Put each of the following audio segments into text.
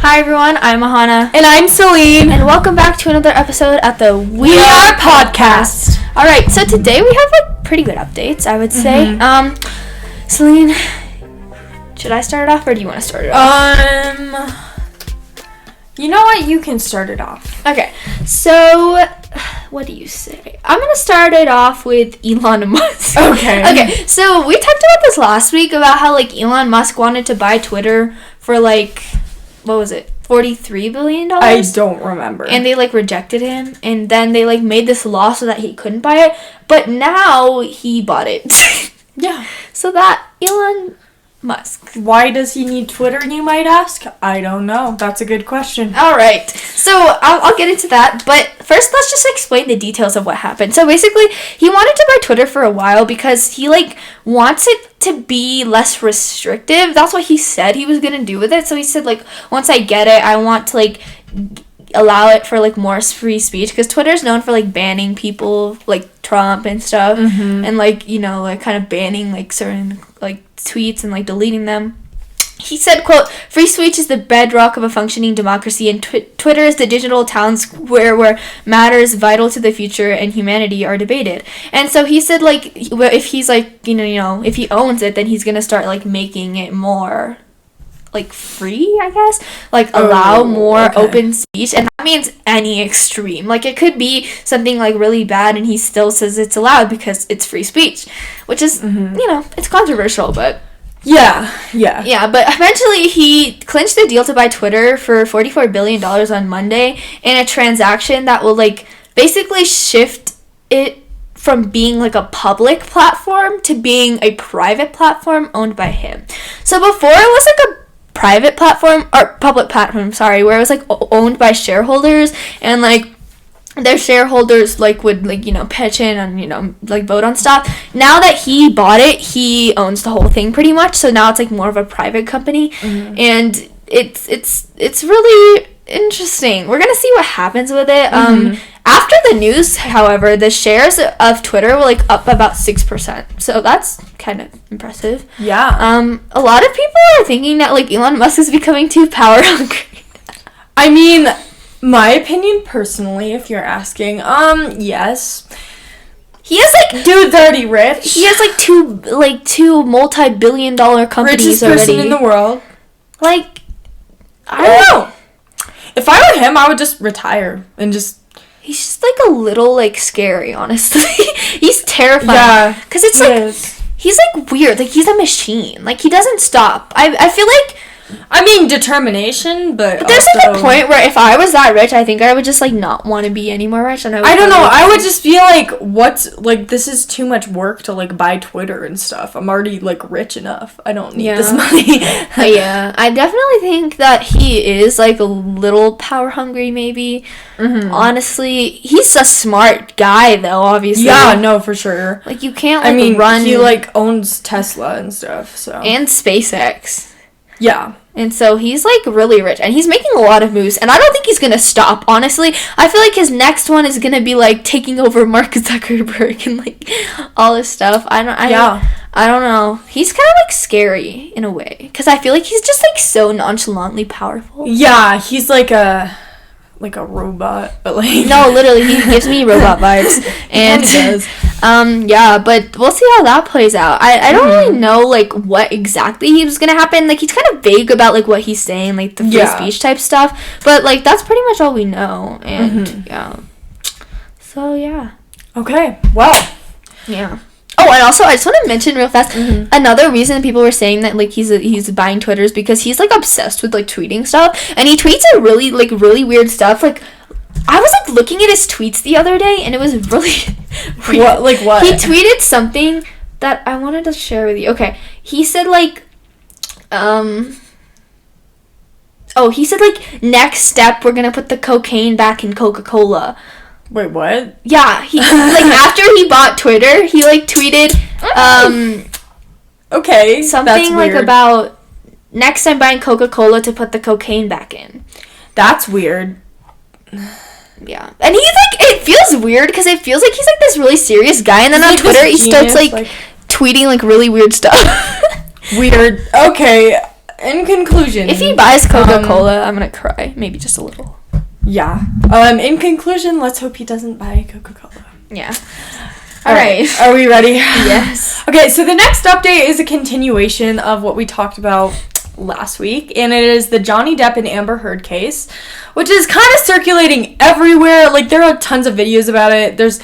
Hi everyone, I'm Ahana. And I'm Celine. And welcome back to another episode at the We Are Podcast. Alright, so today we have like pretty good updates, I would say. Celine, should I start it off or do you want to start it off? You know what? You can start it off. Okay, so what do you say? I'm going to start it off with Elon Musk. Okay, so we talked about this last week about how like Elon Musk wanted to buy Twitter for like, what was it? $43 billion? I don't remember. And they like rejected him, and then they like made this law so that he couldn't buy it, but now he bought it. Yeah. So that Elon Musk. Why does he need Twitter, you might ask? I don't know. That's a good question. Alright, so I'll get into that, but first let's just explain the details of what happened. So basically, he wanted to buy Twitter for a while because he like wants it to be less restrictive. That's what he said he was gonna do with it. So he said like, once I get it, I want to like allow it for like more free speech, because Twitter's known for like banning people like Trump and stuff, and like, you know, like kind of banning like certain like tweets and like deleting them. He said, quote, "Free speech is the bedrock of a functioning democracy, and Twitter is the digital town square where matters vital to the future and humanity are debated." And so he said like, if he's like, you know, if he owns it, then he's gonna start like making it more like free, I guess, like allow more open speech, and that means any extreme. Like it could be something like really bad and he still says it's allowed because it's free speech, which is, you know, it's controversial, but yeah, but eventually he clinched the deal to buy Twitter for $44 billion on Monday in a transaction that will like basically shift it from being like a public platform to being a private platform owned by him. So before it was like a private platform, or public platform, sorry, where it was like owned by shareholders, and like their shareholders like would like, you know, pitch in and, you know, like vote on stuff. Now that he bought it, he owns the whole thing pretty much, so now it's like more of a private company, and it's really interesting. We're gonna see what happens with it. After the news, however, the shares of Twitter were like up about 6%, so that's kind of impressive. Yeah. A lot of people are thinking that like Elon Musk is becoming too power hungry. I mean, my opinion personally, if you're asking, yes. He has like, dude's already rich. He has like two multi-billion-dollar companies richest already. Person in the world. Like, I don't know. If I were him, I would just retire and just. He's just like a little like scary, honestly. He's terrifying. Yeah, because it's like he's like weird. Like he's a machine. Like he doesn't stop. I feel like. I mean, determination, but there's like a point where if I was that rich, I think I would just like not want to be any more rich, and I don't know. I would just feel like, what's like, this is too much work to like buy Twitter and stuff. I'm already like rich enough. I don't need this money. Yeah, I definitely think that he is like a little power hungry, maybe. Honestly, he's a smart guy though. Obviously, yeah, no, for sure. Like you can't like run. He like owns Tesla and stuff, so and SpaceX. Yeah. And so he's like really rich, and he's making a lot of moves, and I don't think he's gonna stop, honestly. I feel like his next one is gonna be like taking over Mark Zuckerberg and like all this stuff. I don't know. He's kind of like scary in a way, because I feel like he's just like so nonchalantly powerful. Yeah, he's like a robot, but like no, literally he gives me robot vibes. And he does. Yeah, but we'll see how that plays out. I don't really know like what exactly he was gonna happen. Like he's kind of vague about like what he's saying, like the free speech type stuff, but like that's pretty much all we know. And yeah, so yeah, okay, well, yeah. Oh, and also I just want to mention real fast, another reason people were saying that like he's buying Twitter is because he's like obsessed with like tweeting stuff, and he tweets a really weird stuff. Like I was like looking at his tweets the other day, and it was really weird. What? He tweeted something that I wanted to share with you. Okay, he said like he said like, next step, we're gonna put the cocaine back in Coca-Cola. Wait, what? Yeah, he like after he bought Twitter, he like tweeted okay, something like about next time buying Coca-Cola to put the cocaine back in. That's weird. Yeah, and he's like, it feels weird because it feels like he's like this really serious guy, and then on Twitter he starts like tweeting like really weird stuff. Weird. Okay. in conclusion, If he buys Coca-Cola, I'm gonna cry. Maybe just a little. Yeah. In conclusion, let's hope he doesn't buy Coca-Cola. Yeah. All right. Are we ready? Yes. Okay, so the next update is a continuation of what we talked about last week, and it is the Johnny Depp and Amber Heard case, which is kind of circulating everywhere. Like, there are tons of videos about it. There's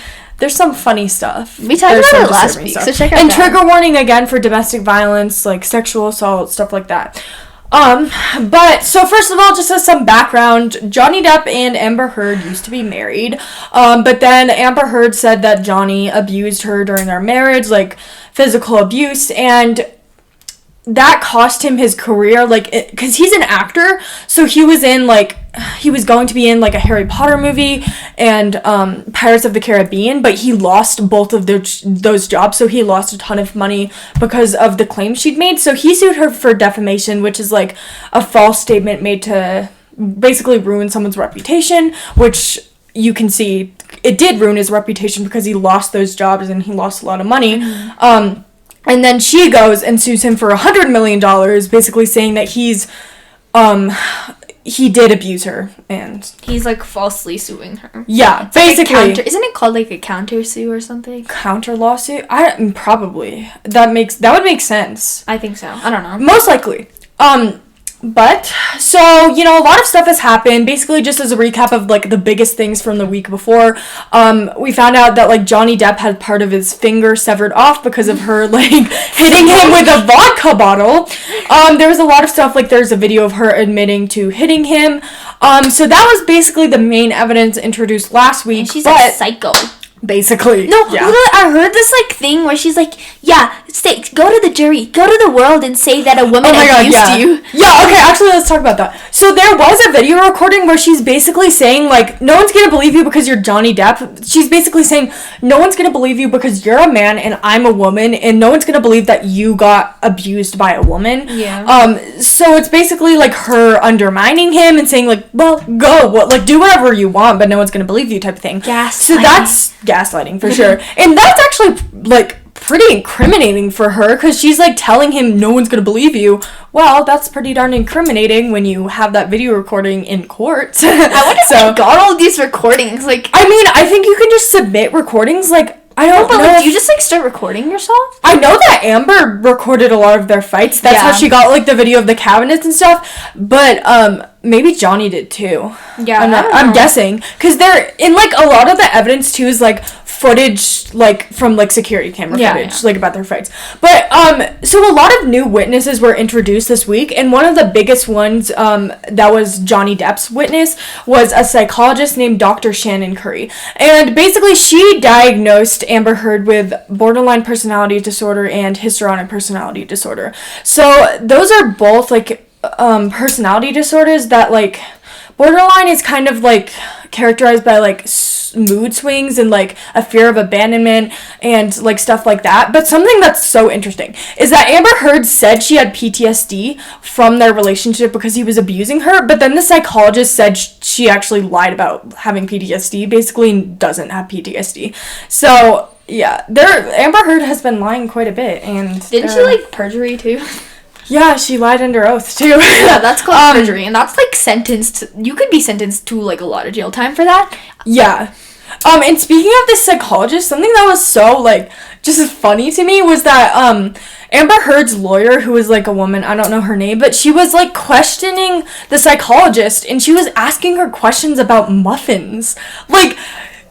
some funny stuff. We talked about it last week, so check out and that. Trigger warning again for domestic violence, like sexual assault, stuff like that. But, so first of all, just as some background, Johnny Depp and Amber Heard used to be married, but then Amber Heard said that Johnny abused her during their marriage, like, physical abuse, and that cost him his career, like, because he's an actor, so he was going to be in, like, a Harry Potter movie and, Pirates of the Caribbean, but he lost both of those jobs, so he lost a ton of money because of the claims she'd made, so he sued her for defamation, which is, like, a false statement made to basically ruin someone's reputation, which you can see it did ruin his reputation because he lost those jobs and he lost a lot of money. And then she goes and sues him for $100 million, basically saying that he did abuse her, and he's, like, falsely suing her. Yeah, It's basically. Like isn't it called, like, a counter sue or something? Counter lawsuit? Probably. That would make sense. I think so. I don't know. Most likely. But, so, a lot of stuff has happened. Basically, just as a recap of, like, the biggest things from the week before, we found out that, like, Johnny Depp had part of his finger severed off because of her, like, hitting him with a vodka bottle. There was a lot of stuff, like, there's a video of her admitting to hitting him. So that was basically the main evidence introduced last week. And she's a psycho. Basically. No, yeah. I heard this, like, thing where she's like, yeah, go to the jury, go to the world and say that a woman abused you. Yeah, okay, actually, let's talk about that. So there was a video recording where she's basically saying, like, no one's gonna believe you because you're Johnny Depp. She's basically saying, no one's gonna believe you because you're a man and I'm a woman, and no one's gonna believe that you got abused by a woman. Yeah. So it's basically, like, her undermining him and saying, like, well, do whatever you want, but no one's gonna believe you type of thing. So that's gaslighting for sure. And that's actually, like, pretty incriminating for her, because she's, like, telling him no one's gonna believe you. Well, that's pretty darn incriminating when you have that video recording in court. I wonder if I got all these recordings. Like, I mean, I think you can just submit recordings, like, I don't know. But, do you just, like, start recording yourself? I know that Amber recorded a lot of their fights. That's how she got, like, the video of the cabinets and stuff. But, maybe Johnny did, too. Yeah, I'm guessing. Because they're, in, like, a lot of the evidence, too, is, like, footage, like, from, like, security camera footage, like, about their fights. But, so a lot of new witnesses were introduced this week, and one of the biggest ones, that was Johnny Depp's witness, was a psychologist named Dr. Shannon Curry. And basically, she diagnosed Amber Heard with borderline personality disorder and histrionic personality disorder. So, those are both, like, personality disorders that, like, borderline is kind of, like, characterized by, like, mood swings and, like, a fear of abandonment and, like, stuff like that. But something that's so interesting is that Amber Heard said she had PTSD from their relationship because he was abusing her, but then the psychologist said she actually lied about having PTSD, basically, and doesn't have PTSD. So, yeah, Amber Heard has been lying quite a bit, and... Didn't she, like, perjury, too? Yeah, she lied under oath, too. Yeah, that's called perjury, and that's, like, you could be sentenced to, like, a lot of jail time for that. Yeah. And speaking of this psychologist, something that was so, like, just funny to me was that, Amber Heard's lawyer, who was, like, a woman, I don't know her name, but she was, like, questioning the psychologist, and she was asking her questions about muffins. Like,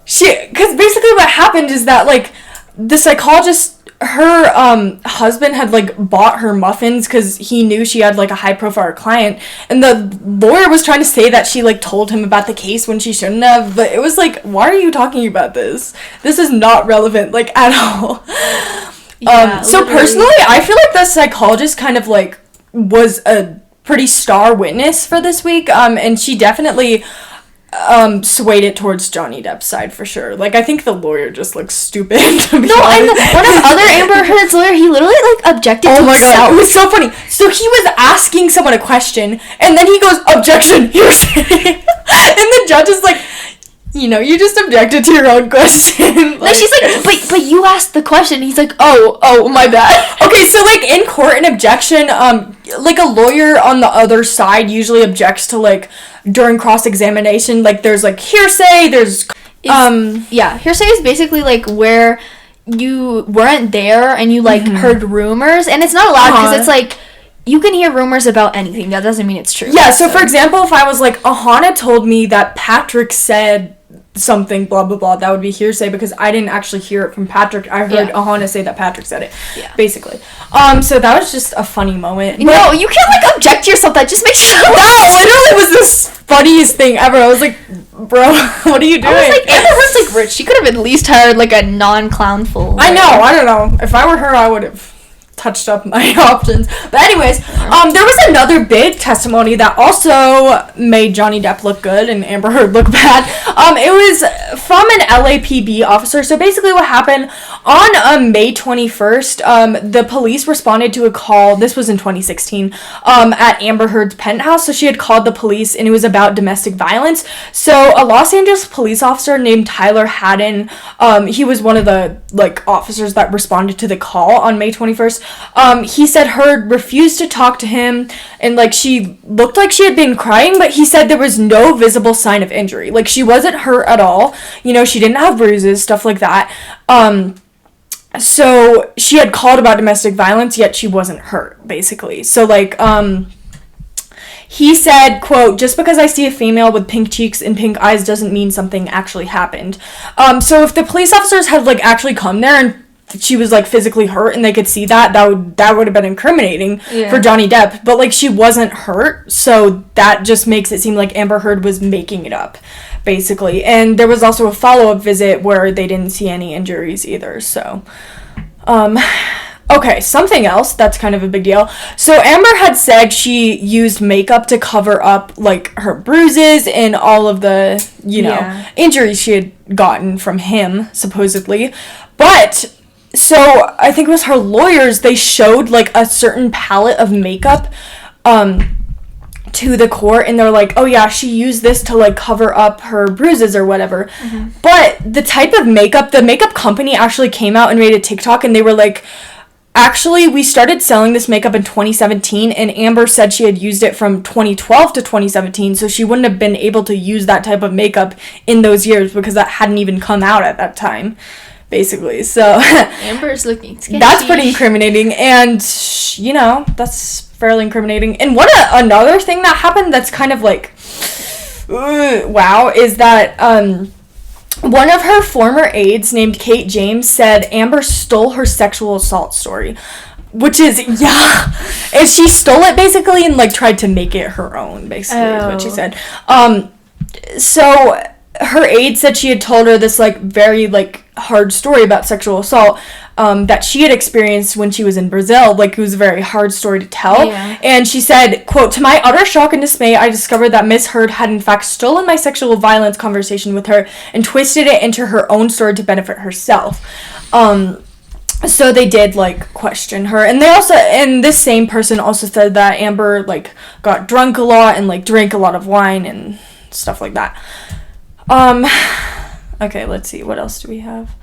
because basically what happened is that, like, the psychologist, her husband had, like, bought her muffins because he knew she had, like, a high-profile client, and the lawyer was trying to say that she, like, told him about the case when she shouldn't have, but it was like, why are you talking about this? This is not relevant, like, at all. Yeah, so personally, I feel like the psychologist kind of, like, was a pretty star witness for this week, and she definitely... swayed it towards Johnny Depp's side for sure. Like, I think the lawyer just looks stupid, to be honest. And one of other Amber Heard's lawyer, he literally, like, objected to himself. God, it was so funny. So he was asking someone a question, and then he goes, objection, hearsay. And the judge is like, You just objected to your own question. No, she's like, but you asked the question. He's like, oh, my bad. Okay, so, like, in court, an objection, like, a lawyer on the other side usually objects to, like, during cross-examination, like, there's, like, hearsay, there's, Yeah, hearsay is basically, like, where you weren't there and you, like, heard rumors, and it's not allowed because it's, like, you can hear rumors about anything. That doesn't mean it's true. Yeah, so for example, if I was like, Ahana told me that Patrick said something, blah, blah, blah, that would be hearsay because I didn't actually hear it from Patrick. I heard Ahana say that Patrick said it, basically. So that was just a funny moment. No, you can't, like, object to yourself. That just makes you That literally was the funniest thing ever. I was like, bro, what are you doing? I was like, Amber Heard's, like, rich. She could have at least hired, like, a non-clown fool. I know, I don't know. If I were her, I would have touched up my options. But anyways, there was another big testimony that also made Johnny Depp look good and Amber Heard look bad. It was from an LAPD officer. So basically what happened on May 21st, the police responded to a call, this was in 2016, at Amber Heard's penthouse. So she had called the police and it was about domestic violence. So a Los Angeles police officer named Tyler Haddon, he was one of the, like, officers that responded to the call on May 21st. He said Heard refused to talk to him and, like, she looked like she had been crying, but he said there was no visible sign of injury. Like, she wasn't hurt at all. She didn't have bruises, stuff like that. So she had called about domestic violence, yet she wasn't hurt, basically. So, like, he said, quote, "Just because I see a female with pink cheeks and pink eyes doesn't mean something actually happened." So if the police officers had, like, actually come there and she was, like, physically hurt and they could see that would have been incriminating for Johnny Depp. But, like, she wasn't hurt, so that just makes it seem like Amber Heard was making it up, basically. And there was also a follow-up visit where they didn't see any injuries either, so okay, something else that's kind of a big deal. So Amber had said she used makeup to cover up, like, her bruises and all of the, injuries she had gotten from him, supposedly. But so I think it was her lawyers, they showed, like, a certain palette of makeup to the court, and they're like, oh yeah, she used this to, like, cover up her bruises or whatever. But the type of makeup, the makeup company actually came out and made a TikTok, and they were like, actually, we started selling this makeup in 2017, and Amber said she had used it from 2012 to 2017, so she wouldn't have been able to use that type of makeup in those years because that hadn't even come out at that time, basically. So Amber's looking sketchy. That's pretty incriminating, and that's fairly incriminating. And another thing that happened that's kind of like wow is that one of her former aides named Kate James said Amber stole her sexual assault story, which is, and she stole it basically and, like, tried to make it her own, basically, is what she said. So her aide said she had told her this, like, very, like, hard story about sexual assault that she had experienced when she was in Brazil. Like, it was a very hard story to tell. And she said, quote, "To my utter shock and dismay, I discovered that Miss Heard had in fact stolen my sexual violence conversation with her and twisted it into her own story to benefit herself." So they did, like, question her. And this same person also said that Amber, like, got drunk a lot and, like, drank a lot of wine and stuff like that. Okay, let's see, what else do we have?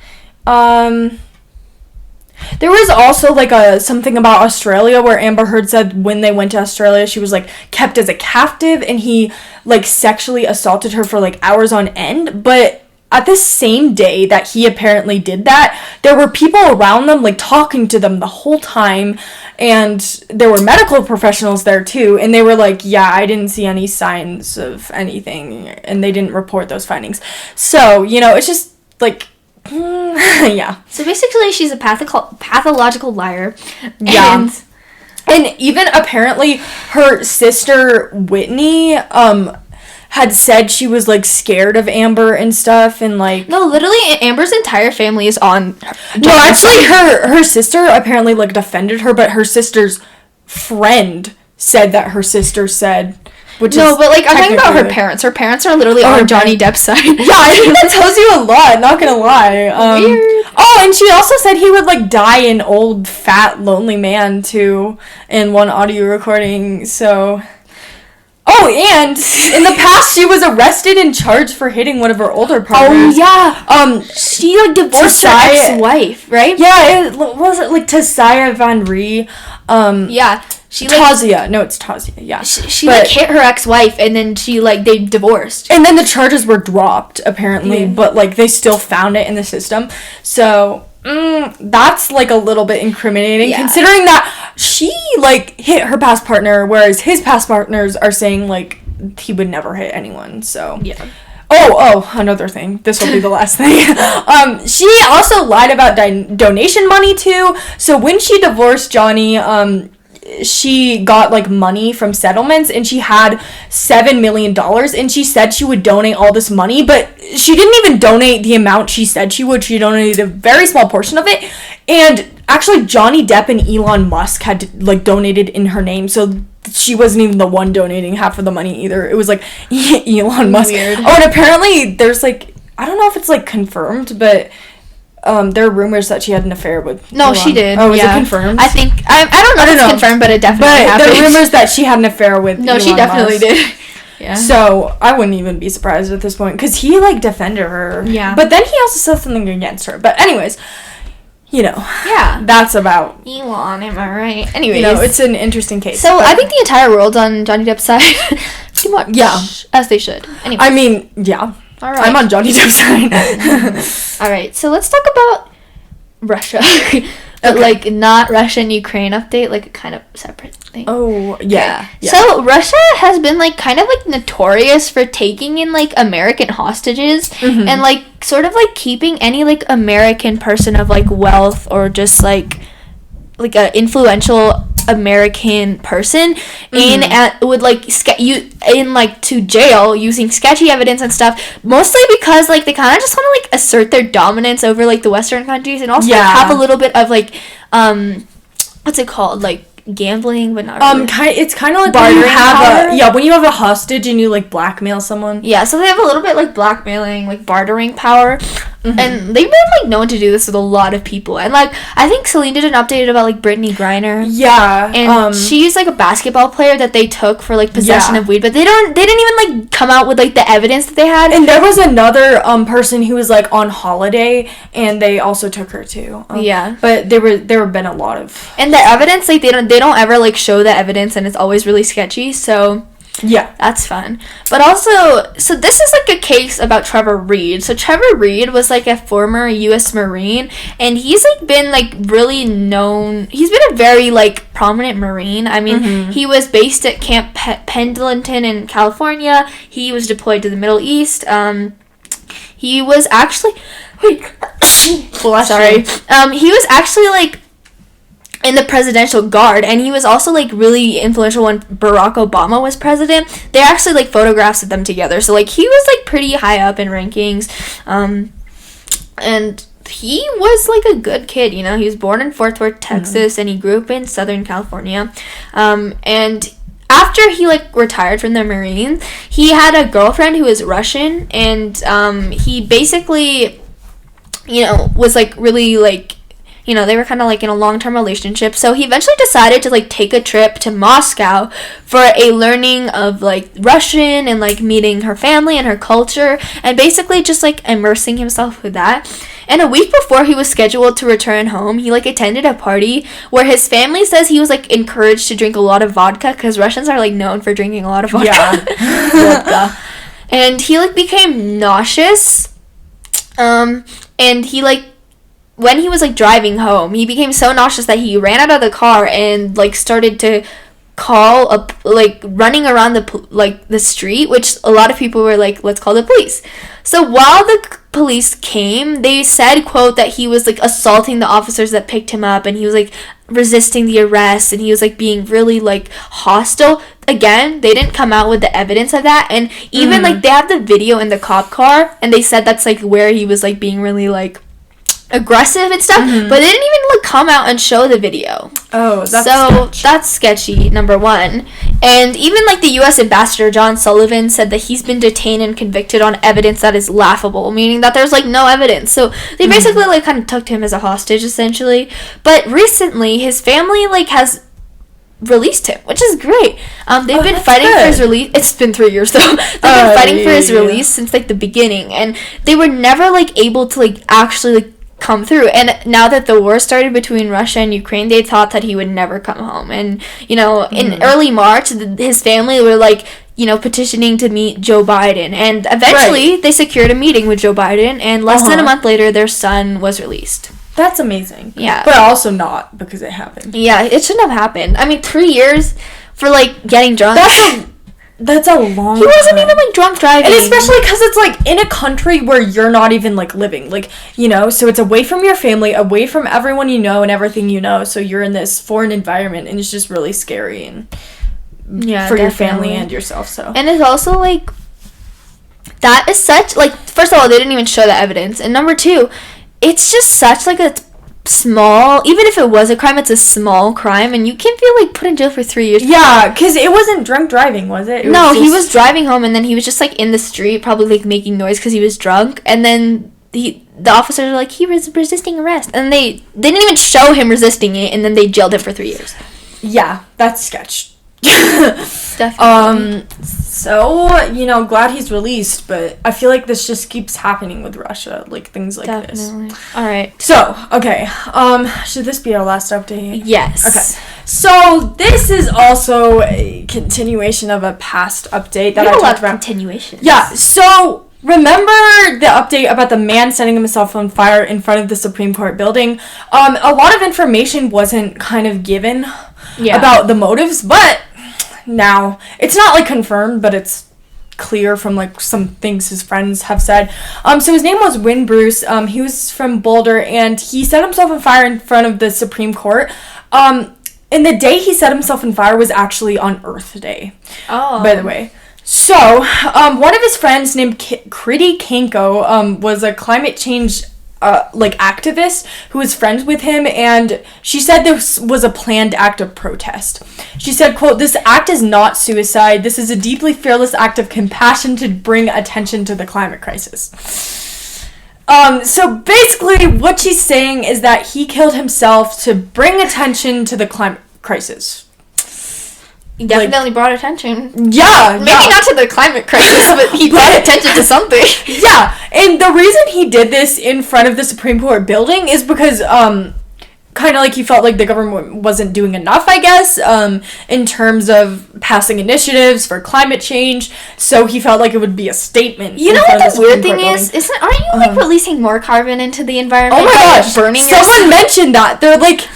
There was also, like, something about Australia where Amber Heard said when they went to Australia, she was, like, kept as a captive, and he, like, sexually assaulted her for, like, hours on end. But at the same day that he apparently did that, there were people around them, like, talking to them the whole time, and there were medical professionals there, too, and they were like, yeah, I didn't see any signs of anything, and they didn't report those findings. So, it's just, like, yeah. So basically, she's a pathological liar. Yeah. And even apparently her sister Whitney had said she was, like, scared of Amber and stuff, and, like... No, literally, Amber's entire family is on... No, actually, her sister apparently, like, defended her, but her sister's friend said that her sister said... But, like, I'm talking about her parents. Her parents are literally on Johnny Depp's side. Yeah, I think that tells you a lot, not gonna lie. Weird. Oh, and she also said he would, like, die an old, fat, lonely man, too, in one audio recording, so... Oh, and in the past, she was arrested and charged for hitting one of her older partners. Oh, yeah. She, like, divorced her ex-wife, right? Yeah, was it, like, Tasaya Van Ree? Yeah. Tazia. No, it's Tazia, yeah. She like, hit her ex-wife, and then they divorced. And then the charges were dropped, apparently, but, like, they still found it in the system. So, that's, like, a little bit incriminating, considering that she, like, hit her past partner, whereas his past partners are saying, like, he would never hit anyone, so. Yeah. Oh, another thing. This will be the last thing. She also lied about donation money, too. So, when she divorced Johnny, she got, like, money from settlements, and she had $7 million, and she said she would donate all this money, but she didn't even donate the amount she said she would. She donated a very small portion of it, and actually Johnny Depp and Elon Musk had, like, donated in her name, so she wasn't even the one donating half of the money either. It was, like, Elon Musk. Weird. Oh, and apparently there's, like, I don't know if it's, like, confirmed, but there are rumors that she had an affair with No, Elon. She did. Oh, is it confirmed? I think I don't know if it's confirmed, but it definitely happened. There are rumors that she had an affair with No, Elon she definitely Musk. did. Yeah. So, I wouldn't even be surprised at this point, because he, like, defended her. Yeah. But then he also said something against her. But anyways, you know. Yeah. That's about Elon, am I right? Anyways. You know, it's an interesting case. So, I think the entire world's on Johnny Depp's side. Pretty much. Yeah. As they should. Anyways. I mean, yeah. All right. I'm on Johnny Depp's side. All right, so let's talk about Russia. But, like, not Russia and Ukraine update, like, a kind of separate thing. Oh, yeah. So, Russia has been, like, kind of, like, notorious for taking in, like, American hostages and, like, sort of, like, keeping any, like, American person of, like, wealth or just, like a influential American person would, like, to jail using sketchy evidence and stuff, mostly because, like, they kind of just want to, like, assert their dominance over, like, the Western countries, and also like, have a little bit of, like, what's it called, like, gambling, but not really. It's kind of like bartering when you have power. when you have a hostage and you, like, blackmail someone. Yeah, so they have a little bit, like, blackmailing, like, bartering power. And they've been, like, known to do this with a lot of people. And, like, I think Celine did an update about, like, Brittany Griner. Yeah. And she used, like, a basketball player that they took for, like, possession of weed. But they didn't even, like, come out with, like, the evidence that they had. And there was another person who was, like, on holiday, and they also took her, too. Yeah. But there have been a lot of... And the evidence, like, they don't ever, like, show the evidence, and it's always really sketchy, so... Yeah. That's fun. But also, so this is, like, a case about Trevor Reed. So Trevor Reed was, like, a former U.S. Marine, and he's, like, been, like, really known. He's been a very, like, prominent Marine. I mean, he was based at Camp Pendleton in California. He was deployed to the Middle East. He was actually... Wait. Sorry. He was actually, like, in the presidential guard, and he was also, like, really influential when Barack Obama was president. There are actually, like, photographs of them together, so, like, he was, like, pretty high up in rankings, and he was, like, a good kid, you know. He was born in Fort Worth, Texas, and he grew up in Southern California, and after he, like, retired from the Marines, he had a girlfriend who was Russian, and he basically, you know, was, like, really, like, you know, they were kind of, like, in a long-term relationship. So he eventually decided to, like, take a trip to Moscow for a learning of, like, Russian and, like, meeting her family and her culture and basically just, like, immersing himself with that. And a week before he was scheduled to return home, he, like, attended a party where his family says he was, like, encouraged to drink a lot of vodka because Russians are, like, known for drinking a lot of vodka. Yeah. And he, like, became nauseous. And he, like, when he was, like, driving home, he became so nauseous that he ran out of the car and, like, started to call running around the street, which a lot of people were like, let's call the police. So while the police came, they said, quote, that he was, like, assaulting the officers that picked him up, and he was, like, resisting the arrest, and he was, like, being really, like, hostile. Again, they didn't come out with the evidence of that, and even, like, they have the video in the cop car, and they said that's, like, where he was, like, being really, like, aggressive and stuff, but they didn't even, like, come out and show the video. Oh, that's sketchy. That's sketchy, number one. And even, like, the U.S. Ambassador John Sullivan said that he's been detained and convicted on evidence that is laughable, meaning that there's, like, no evidence. So they basically, like, kind of took him as a hostage, essentially. But recently, his family, like, has released him, which is great. They've been that's fighting good. for his release. It's been 3 years though. They've been fighting for his release since like the beginning, and they were never like able to like actually like come through. And now that the war started between Russia and Ukraine, they thought that he would never come home. And you know, in early March, his family were like, you know, petitioning to meet Joe Biden, and eventually they secured a meeting with Joe Biden, and less than a month later their son was released. That's amazing. Yeah. But also not, because it happened. Yeah, it shouldn't have happened. I mean, 3 years for, like, getting drunk. That's a long He wasn't time. even, like, drunk driving. And especially because it's, like, in a country where you're not even, like, living. Like, you know, so it's away from your family, away from everyone you know and everything you know. So you're in this foreign environment, and it's just really scary and for your family and yourself, so. And it's also, like, that is such, like, first of all, they didn't even show the evidence. And number two, it's just such, like, a small, even if it was a crime, it's a small crime, and you can't be, like, put in jail for 3 years. Yeah, because it wasn't drunk driving, was it? He was driving home, and then he was just, like, in the street, probably, like, making noise because he was drunk, and then the officers were like, he was resisting arrest, and they didn't even show him resisting it, and then they jailed him for 3 years. Yeah, that's sketch. Definitely. So, you know, glad he's released, but I feel like this just keeps happening with Russia, like things like this. All right. So, okay, should this be our last update? Yes. Okay. So, this is also a continuation of a past update that I talked about. Continuations. Yeah, so remember the update about the man setting himself on fire in front of the Supreme Court building? A lot of information wasn't kind of given about the motives, but now it's not like confirmed, but it's clear from like some things his friends have said. So his name was Win Bruce. He was from Boulder, and he set himself on fire in front of the Supreme Court. And the day he set himself on fire was actually on Earth Day. Oh, by the way. So, one of his friends named Kriti Kanko was a climate change activist who was friends with him, and she said this was a planned act of protest. She said, quote, "This act is not suicide. This is a deeply fearless act of compassion to bring attention to the climate crisis." So basically what she's saying is that he killed himself to bring attention to the climate crisis. He definitely brought attention. Yeah. Maybe not to the climate crisis, but he brought attention to something. Yeah, and the reason he did this in front of the Supreme Court building is because, kind of like he felt like the government wasn't doing enough, I guess, in terms of passing initiatives for climate change, so he felt like it would be a statement. You know what the weird thing is? Aren't you, like, releasing more carbon into the environment? Oh my gosh, burning someone mentioned that. They're like,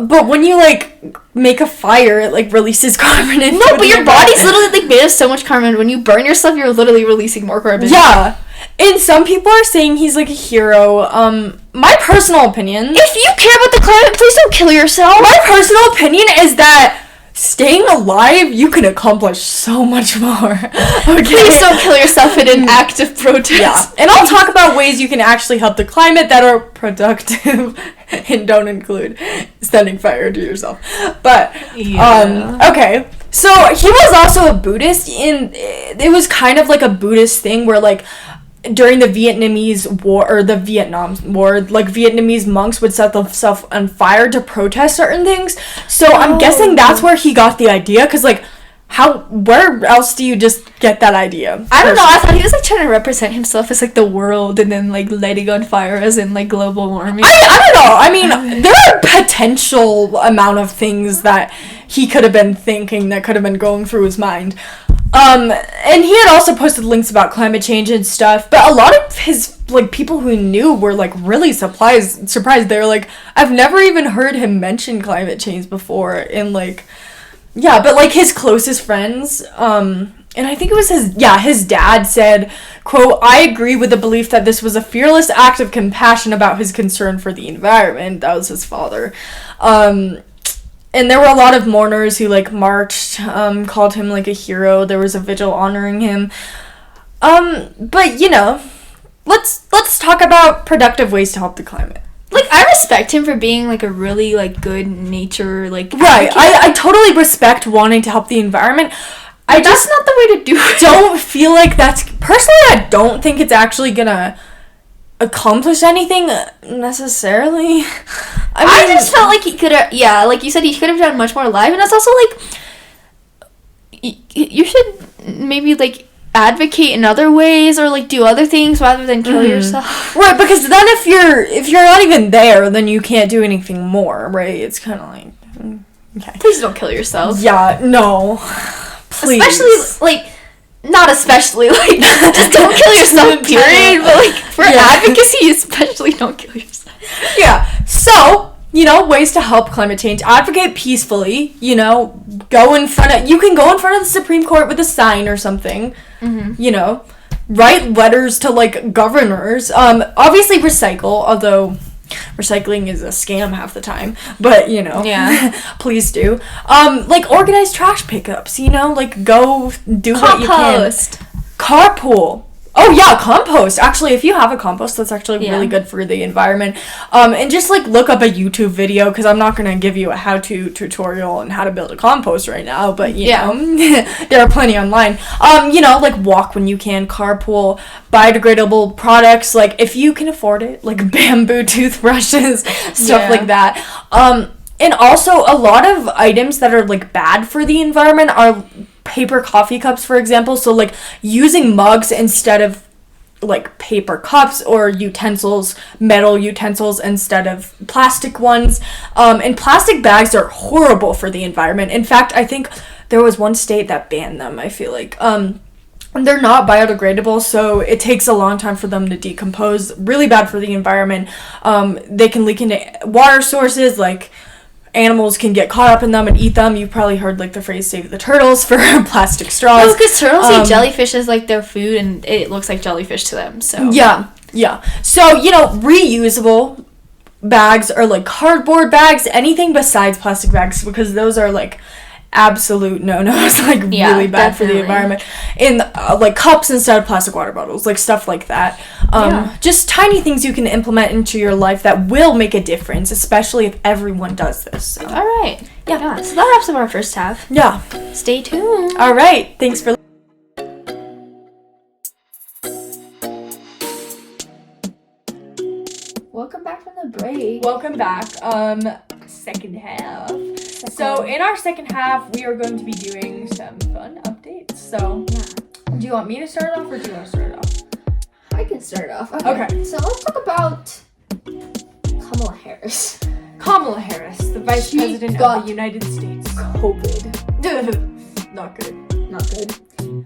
but when you, like, make a fire, it, like, releases carbon into No, but your body's literally, like, made of so much carbon. When you burn yourself, you're literally releasing more carbon. Yeah. And some people are saying he's, like, a hero. My personal opinion... If you care about the climate, please don't kill yourself. My personal opinion is that staying alive, you can accomplish so much more. Okay? Please don't kill yourself in an act of protest. Yeah. And I'll talk about ways you can actually help the climate that are productive and don't include setting fire to yourself. But, okay. So, he was also a Buddhist, and it was kind of like a Buddhist thing where, like, during the Vietnamese War, or the Vietnam War, like, Vietnamese monks would set themselves on fire to protest certain things. So I'm guessing that's where he got the idea, because, like, where else do you just get that idea? I don't know, I thought he was, like, trying to represent himself as, like, the world, and then, like, lighting on fire as in, like, global warming. I don't know, I mean, there are potential amount of things that he could have been thinking that could have been going through his mind. And he had also posted links about climate change and stuff, but a lot of his, like, people who knew were, like, really surprised. They were like, I've never even heard him mention climate change before, and, like, yeah, but, like, his closest friends, and I think it was his dad said, quote, "I agree with the belief that this was a fearless act of compassion about his concern for the environment." That was his father. And there were a lot of mourners who, like, marched, called him, like, a hero. There was a vigil honoring him. But, you know, let's talk about productive ways to help the climate. Like, I respect him for being, like, a really, like, good nature, like... Right, I totally respect wanting to help the environment. That's not the way to do it. Don't feel like that's... Personally, I don't think it's actually gonna accomplish anything necessarily. I just felt like he could have, like you said, he could have done much more live, and it's also like, you should maybe like advocate in other ways or like do other things rather than kill yourself. Right, because then if you're not even there, then you can't do anything more, right? It's kind of like, okay. Please don't kill yourself. Yeah, no. Please. Especially, like, not especially, like, just don't kill yourself, period, but, like, for advocacy, especially don't kill yourself. Yeah, so, ways to help climate change. Advocate peacefully, you can go in front of the Supreme Court with a sign or something, write letters to, like, governors, obviously recycle, although recycling is a scam half the time, but please do. Like organize trash pickups, like go do what you can. Compost. Carpool. Oh yeah, compost. Actually, if you have a compost, that's actually really good for the environment. And just like look up a YouTube video, because I'm not gonna give you a how-to tutorial on how to build a compost right now, but you know, there are plenty online. Like walk when you can, carpool, biodegradable products, like if you can afford it, like bamboo toothbrushes, stuff like that. And also a lot of items that are like bad for the environment are paper coffee cups, for example. So like using mugs instead of like paper cups, or metal utensils instead of plastic ones. And plastic bags are horrible for the environment. In fact, I think there was one state that banned them, I feel like. They're not biodegradable, so it takes a long time for them to decompose. Really bad for the environment. They can leak into water sources, like animals can get caught up in them and eat them. You've probably heard like the phrase "save the turtles" for plastic straws. Oh, because turtles eat jellyfish as like their food, and it looks like jellyfish to them. So yeah. So reusable bags are like cardboard bags, anything besides plastic bags, because those are like absolute no-nos, like really bad for the environment. In like cups instead of plastic water bottles, like stuff like that. Just tiny things you can implement into your life that will make a difference, especially if everyone does this. So. All right. Yeah. So that wraps up our first half. Yeah. Stay tuned. All right. Thanks for. Welcome back from the break. Welcome back. Second half. So in our second half, we are going to be doing some fun updates. So do you want me to start off, or do you want to start off? I can start off. Okay. So let's talk about Kamala Harris. Kamala Harris, the Vice President of the United States. COVID. Not good.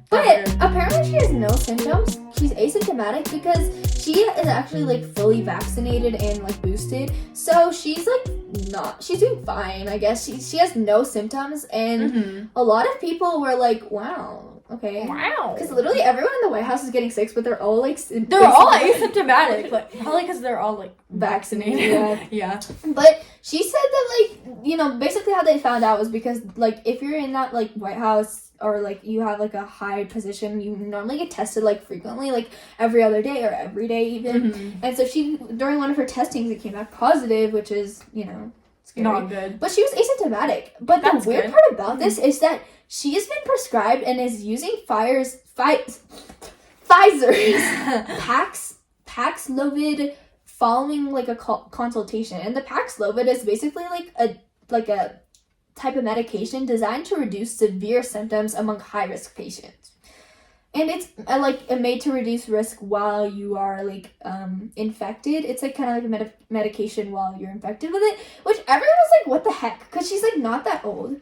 But apparently she has no symptoms. She's asymptomatic because she is actually like fully vaccinated and like boosted. So she's doing fine, I guess. She has no symptoms, and a lot of people were like, wow, okay. Wow. Because literally everyone in the White House is getting sick, but they're all like asymptomatic. Like, probably because they're all like vaccinated. Yeah. But she said that basically how they found out was because like if you're in that like White House, or like you have like a high position, you normally get tested like frequently, like every other day or every day even. And so she, during one of her testings, it came back positive, which is scary. Not good. But she was asymptomatic. But the weird part about this is that she has been prescribed and is using Pfizer's Paxlovid following like a consultation. And the Paxlovid is basically like a type of medication designed to reduce severe symptoms among high-risk patients. And it's made to reduce risk while you are infected. It's like kind of like a medication while you're infected with it, which everyone was like, what the heck? Because she's like not that old.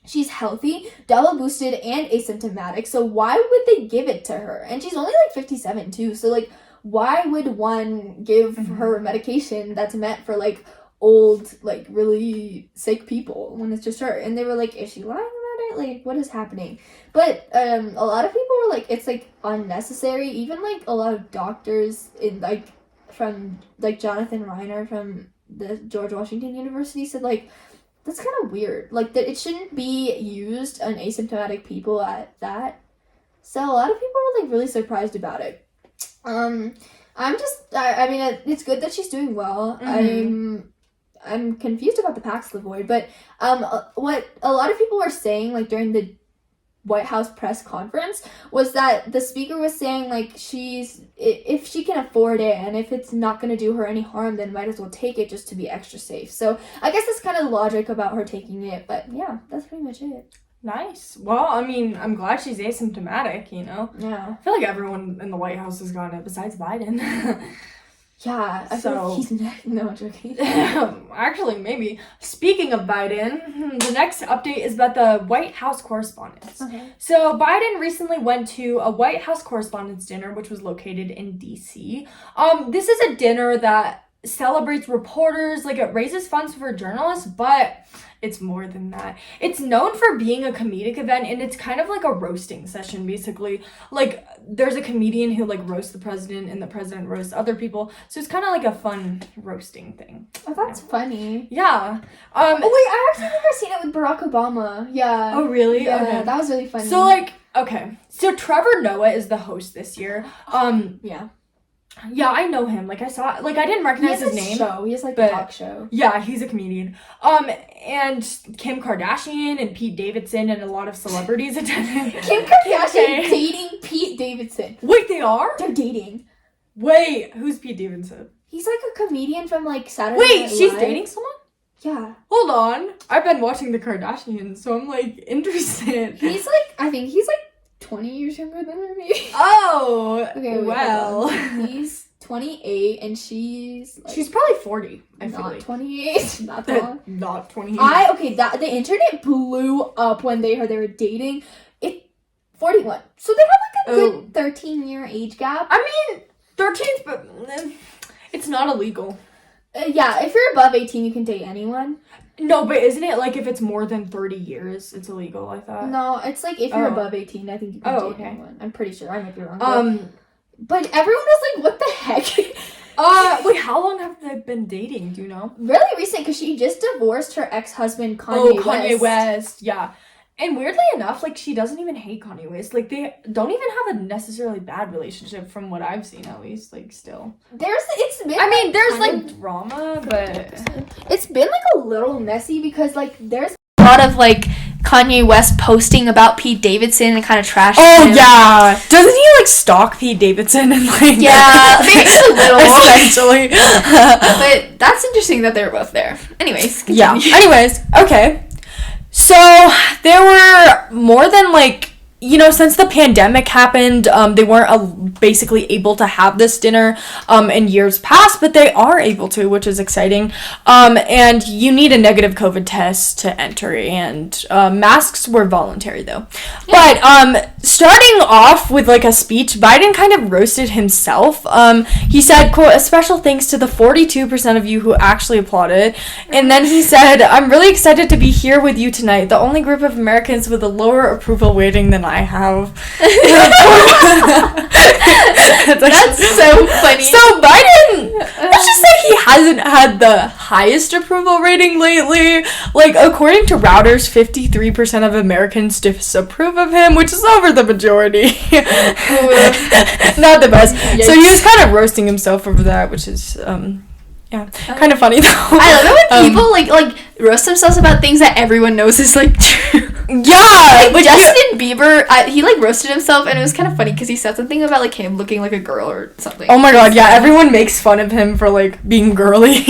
She's healthy, double boosted, and asymptomatic. So why would they give it to her? And she's only like 57 too. So like, why would one give her medication that's meant for like old, like really sick people when it's just her? And they were like, is she lying about it? Like, what is happening? But a lot of people were like, it's like unnecessary. Even like a lot of doctors in like from like Jonathan Reiner from the George Washington University said like, that's kind of weird, like that it shouldn't be used on asymptomatic people at that. So a lot of people were like really surprised about it. I mean it's good that she's doing well. I'm confused about the Paxlovid, but what a lot of people were saying like during the White House press conference was that the speaker was saying, like, if she can afford it and if it's not going to do her any harm, then might as well take it just to be extra safe. So I guess that's kind of the logic about her taking it, but yeah, that's pretty much it. Nice. Well, I mean, I'm glad she's asymptomatic, you know? Yeah. I feel like everyone in the White House has gotten it besides Biden. Yeah, I feel like he's next. No, I'm joking. Actually, maybe. Speaking of Biden, the next update is about the White House Correspondents. Okay. So Biden recently went to a White House Correspondents' dinner, which was located in D.C. This is a dinner that celebrates reporters, like it raises funds for journalists, but it's more than that. It's known for being a comedic event, and it's kind of like a roasting session, basically. Like, there's a comedian who, like, roasts the president, and the president roasts other people, so it's kind of like a fun roasting thing. Oh, that's funny. Yeah. Oh, wait, I actually think I've seen it with Barack Obama. Yeah. Oh, really? Yeah, okay. That was really funny. So, like, okay. So, Trevor Noah is the host this year. Yeah. Yeah, I know him. Like, I saw, like, I didn't recognize his name. He has, like, a talk show. Yeah, he's a comedian. And Kim Kardashian and Pete Davidson and a lot of celebrities attended. Kim Kardashian dating Pete Davidson. Wait, they are? They're dating. Wait, who's Pete Davidson? He's, like, a comedian from, like, Saturday Night Live. Wait, she's dating someone? Yeah. Hold on. I've been watching the Kardashians, so I'm, like, interested. He's, like, I think he's, like, 20 years younger than her, maybe. Oh, okay, well. He's 28, and she's... Like, she's probably 40, I feel like. 28. Not that long. Not 28. The internet blew up when they heard they were dating. 41. So they have, like, a good 13-year age gap. I mean, 13's, but it's not illegal. Yeah, if you're above 18, you can date anyone. No, but isn't it, like, if it's more than 30 years, it's illegal, I thought? No, it's, like, if you're above 18, I think you can date anyone. I'm pretty sure. I might be wrong. But everyone was like, what the heck? Wait, how long have they been dating? Do you know? Really recent, because she just divorced her ex-husband, Kanye West. Kanye West, yeah. And weirdly enough, like, she doesn't even hate Kanye West. Like, they don't even have a necessarily bad relationship from what I've seen, at least, like, still. There's drama, but... It's been, like, a little messy because, like, there's a lot of, like, Kanye West posting about Pete Davidson and kind of trashing him. Yeah. Doesn't he, like, stalk Pete Davidson and, like... Yeah, maybe just a little. Essentially. But that's interesting that they're both there. Anyways, continue. Yeah. Anyways, okay. So, there were more than, like, you know, since the pandemic happened, they weren't basically able to have this dinner in years past, but they are able to, which is exciting. And you need a negative COVID test to enter, and masks were voluntary, though. Yeah. But starting off with, like, a speech, Biden kind of roasted himself. He said, quote, "A special thanks to the 42% of you who actually applauded." And then he said, "I'm really excited to be here with you tonight, the only group of Americans with a lower approval rating than I have." That's so funny. So Biden, let's just say he hasn't had the highest approval rating lately. Like, according to Reuters, 53% of Americans disapprove of him, which is over the majority. Not the best. Yikes. So he was kind of roasting himself over that, which is yeah, kind of funny though. I love it when people like roast themselves about things that everyone knows is like true. Yeah, like Justin Bieber, he like roasted himself, and it was kind of funny because he said something about like him looking like a girl or something. Oh my god, yeah, everyone makes fun of him for like being girly.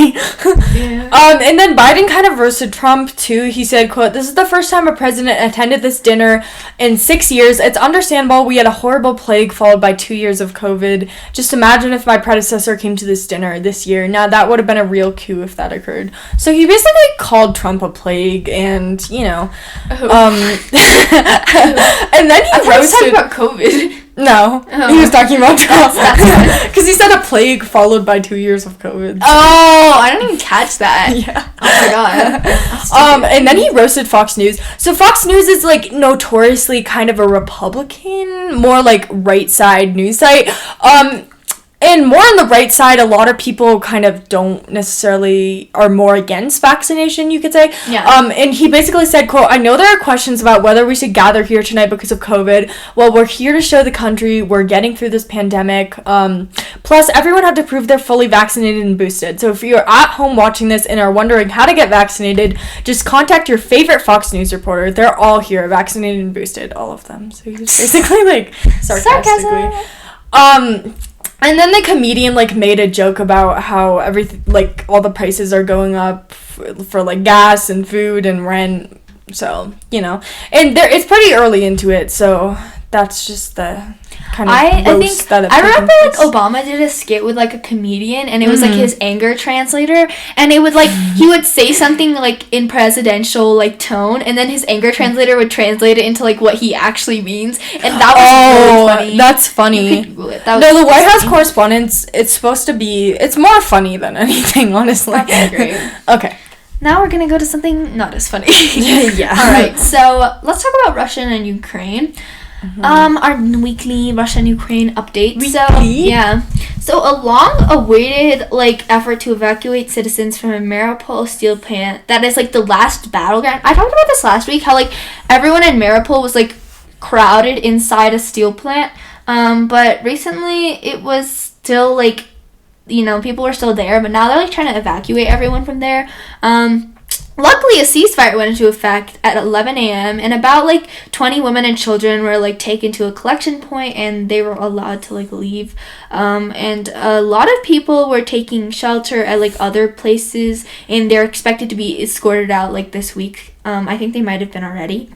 Yeah. And then Biden kind of roasted Trump too. He said, quote, "This is the first time a president attended this dinner in 6 years. It's understandable. We had a horrible plague followed by 2 years of COVID. Just imagine if my predecessor came to this dinner this year. Now that would have been a real coup if that occurred." So he basically called Trump a plague, and you know, and then he roasted about COVID. No, he was talking about Trump because he said a plague followed by 2 years of COVID. Oh, I didn't even catch that. Yeah. Oh my god. And then he roasted Fox News. So Fox News is like notoriously kind of a Republican, more like right side news site. And more on the right side, a lot of people kind of don't necessarily are more against vaccination, you could say. Yeah. And he basically said, quote, "I know there are questions about whether we should gather here tonight because of COVID. Well, we're here to show the country we're getting through this pandemic. Plus, everyone had to prove they're fully vaccinated and boosted. So if you're at home watching this and are wondering how to get vaccinated, just contact your favorite Fox News reporter. They're all here, vaccinated and boosted, all of them." So he was basically like sarcastically. And then the comedian, like, made a joke about how everything, like, all the prices are going up for like, gas and food and rent. So, you know. And it's pretty early into it, so that's just the kind of roast that I remember, like, Obama did a skit with, like, a comedian, and it was, like, his anger translator, and it would, like, he would say something, like, in presidential, like, tone, and then his anger translator would translate it into, like, what he actually means, and that was really funny. That's funny. The White House correspondence, it's more funny than anything, honestly. That's great. Okay. Now we're gonna go to something not as funny. Yeah. Alright, so let's talk about Russia and Ukraine. Our weekly Russia and Ukraine update. So a long-awaited, like, effort to evacuate citizens from a Mariupol steel plant that is, like, the last battleground. I talked about this last week, how, like, everyone in Mariupol was, like, crowded inside a steel plant. But recently it was still, like, you know, people were still there, but now they're, like, trying to evacuate everyone from there. Luckily, a ceasefire went into effect at 11 a.m. and about, like, 20 women and children were, like, taken to a collection point and they were allowed to, like, leave. And a lot of people were taking shelter at, like, other places, and they're expected to be escorted out, like, this week. I think they might have been already.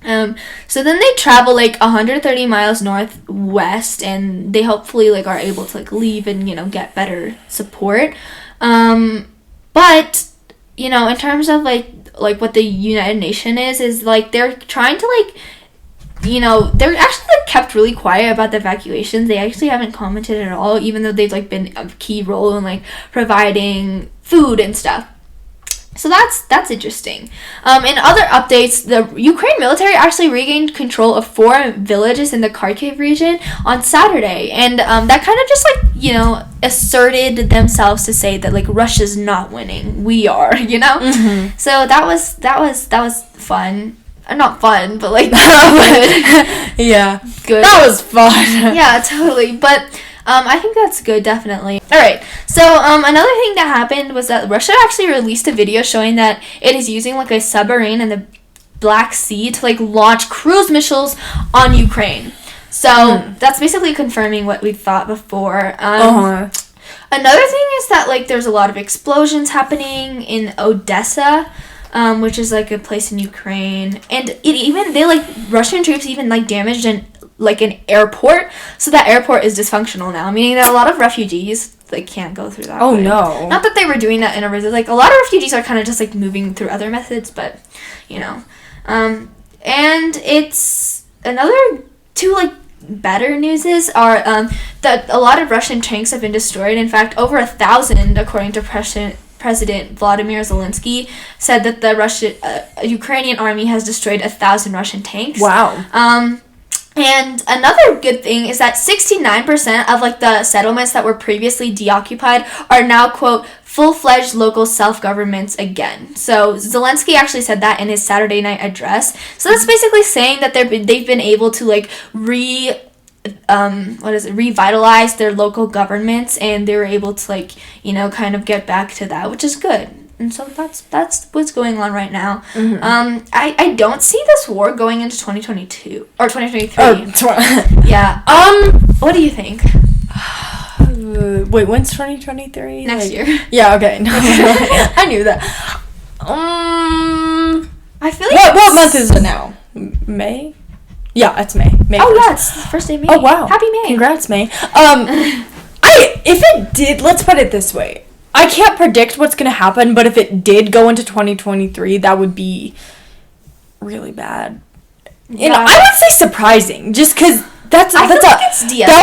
So then they travel, like, 130 miles northwest, and they hopefully, like, are able to, like, leave and, you know, get better support. But, you know, in terms of, like what the United Nations is, like, they're trying to, like, you know, they're actually, like, kept really quiet about the evacuations. They actually haven't commented at all, even though they've, like, been a key role in, like, providing food and stuff. So that's interesting. In other updates, the Ukraine military actually regained control of 4 villages in the Kharkiv region on Saturday, and that kind of just, like, you know, asserted themselves to say that, like, Russia's not winning, we are, you know. So that was fun. Not fun, but, like, good. Yeah, good. That was fun. Yeah, totally. But I think that's good, definitely. Alright, so another thing that happened was that Russia actually released a video showing that it is using, like, a submarine in the Black Sea to, like, launch cruise missiles on Ukraine. So that's basically confirming what we thought before. Another thing is that, like, there's a lot of explosions happening in Odessa, which is, like, a place in Ukraine, and Russian troops even, like, damaged an airport, so that airport is dysfunctional now, meaning that a lot of refugees, like, can't go through that. Oh, no. Not that they were doing that in a reason, like, a lot of refugees are kind of just, like, moving through other methods, but, you know. And it's another 2, like, better news are that a lot of Russian tanks have been destroyed. In fact, over 1,000, according to President Vladimir Zelensky, said that the Ukrainian army has destroyed 1,000 Russian tanks. Wow. And another good thing is that 69% of, like, the settlements that were previously deoccupied are now, quote, full-fledged local self-governments again. So Zelensky actually said that in his Saturday night address. So that's basically saying that they've been able to, like, revitalize their local governments, and they were able to, like, you know, kind of get back to that, which is good. And so that's what's going on right now. I don't see this war going into 2022 or 2023. Yeah. What do you think? Wait, when's 2023? Next year. Yeah. Okay. No, I knew that. I feel like what month is it now? May. Yeah, it's May. May. Oh, yeah, it's the first day of May. Oh, wow. Happy May. Congrats, May. If it did, let's put it this way. I can't predict what's going to happen, but if it did go into 2023, that would be really bad. Yeah. And I would say surprising, just because that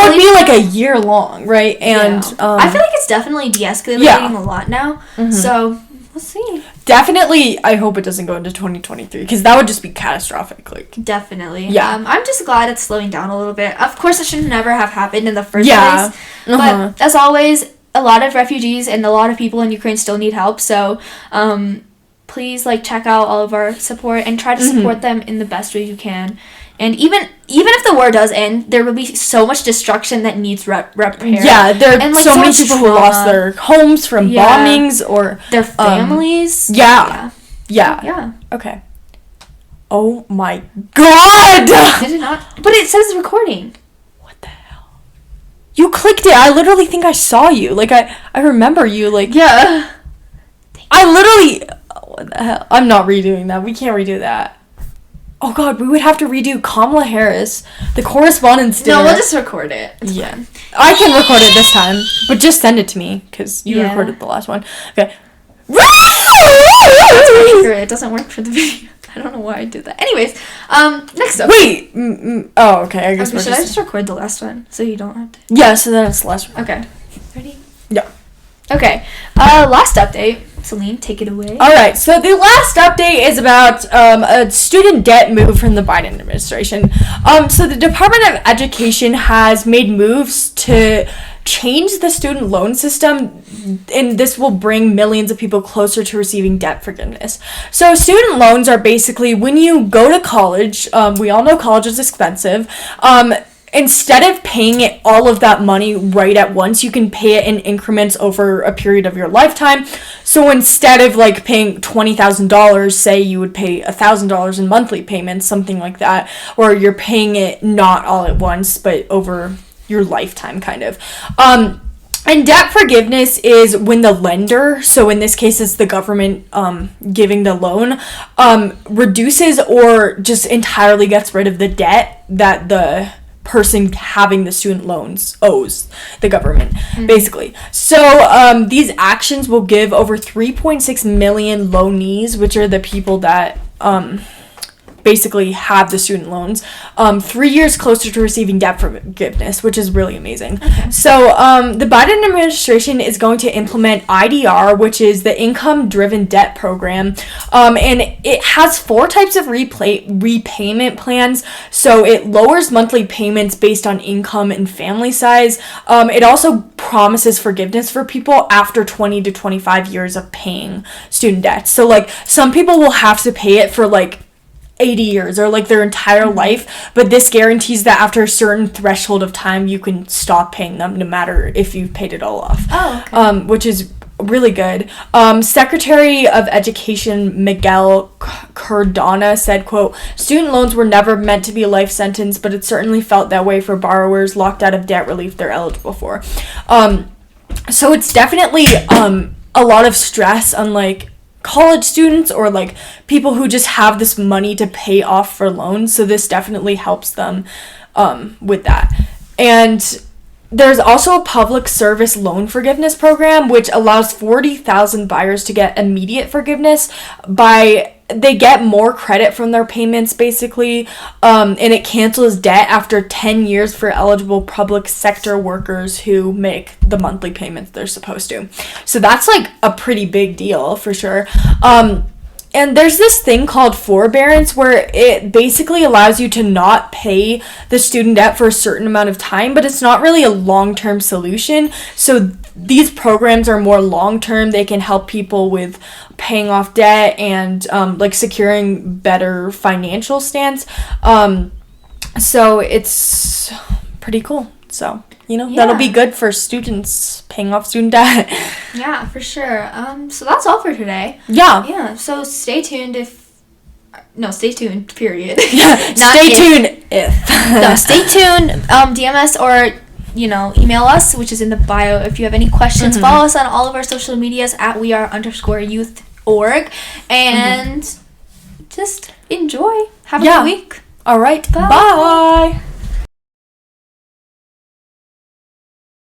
would be, like, a year long, right? And I feel like it's definitely de-escalating a lot now. So we'll see. definitely, I hope it doesn't go into 2023, because that would just be catastrophic. Like, definitely. Yeah. I'm just glad it's slowing down a little bit. Of course, it should never have happened in the first place. But as always, a lot of refugees and a lot of people in Ukraine still need help. So, please, like, check out all of our support and try to support them in the best way you can. And even if the war does end, there will be so much destruction that needs repair. Yeah, there are so many people who lost their homes from bombings or their families. Yeah. Okay. Oh my god! Did it not? But it says recording. What the hell? You clicked it. I literally think I saw you. Like, I remember you. Like, yeah. I literally. What the hell? I'm not redoing that. We can't redo that. Oh god, we would have to redo Kamala Harris, the correspondence dinner. No, we'll just record it. It's fine. I can record it this time, but just send it to me, because you recorded the last one. Okay. It doesn't work for the video. I don't know why I did that. Anyways, next up. Wait. Oh, okay. I guess should I just record the last one so you don't have to? Yeah, so then it's the last one. Okay. Ready? Yeah. Okay. Last update. Celine, take it away. All right. So the last update is about a student debt move from the Biden administration. So the Department of Education has made moves to change the student loan system, and this will bring millions of people closer to receiving debt forgiveness. So student loans are basically when you go to college, we all know college is expensive. Instead of paying it all of that money right at once, you can pay it in increments over a period of your lifetime. So instead of like paying $20,000, say you would pay $1,000 in monthly payments, something like that, or you're paying it not all at once, but over your lifetime, kind of. And debt forgiveness is when the lender, so in this case it's the government giving the loan, reduces or just entirely gets rid of the debt that the person having the student loans owes the government, basically. So these actions will give over 3.6 million loanees, which are the people that basically have the student loans, 3 years closer to receiving debt forgiveness, which is really amazing. Okay. So the Biden administration is going to implement IDR, which is the income-driven debt program, and it has 4 types of repayment plans. So it lowers monthly payments based on income and family size. It also promises forgiveness for people after 20 to 25 years of paying student debt. So like some people will have to pay it for like 80 years or like their entire life, but this guarantees that after a certain threshold of time you can stop paying them no matter if you've paid it all off. Which is really good. Secretary of Education Miguel Cardona said, quote, "Student loans were never meant to be a life sentence, but it certainly felt that way for borrowers locked out of debt relief they're eligible for." So it's definitely a lot of stress on like college students or like people who just have this money to pay off for loans, so this definitely helps them with that. And there's also a public service loan forgiveness program which allows 40,000 buyers to get immediate forgiveness they get more credit from their payments, basically, and it cancels debt after 10 years for eligible public sector workers who make the monthly payments they're supposed to. So that's like a pretty big deal for sure. And there's this thing called forbearance where it basically allows you to not pay the student debt for a certain amount of time, but it's not really a long-term solution. So these programs are more long-term. They can help people with paying off debt and like securing better financial stance. So it's pretty cool. So, that'll be good for students paying off student debt. Yeah, for sure. So that's all for today. Yeah. So stay tuned stay tuned, period. Stay tuned if. No, stay tuned. DM us or, email us, which is in the bio. If you have any questions, follow us on all of our social medias at weare_youth.org. And just enjoy. Have a good week. All right. Bye. Bye.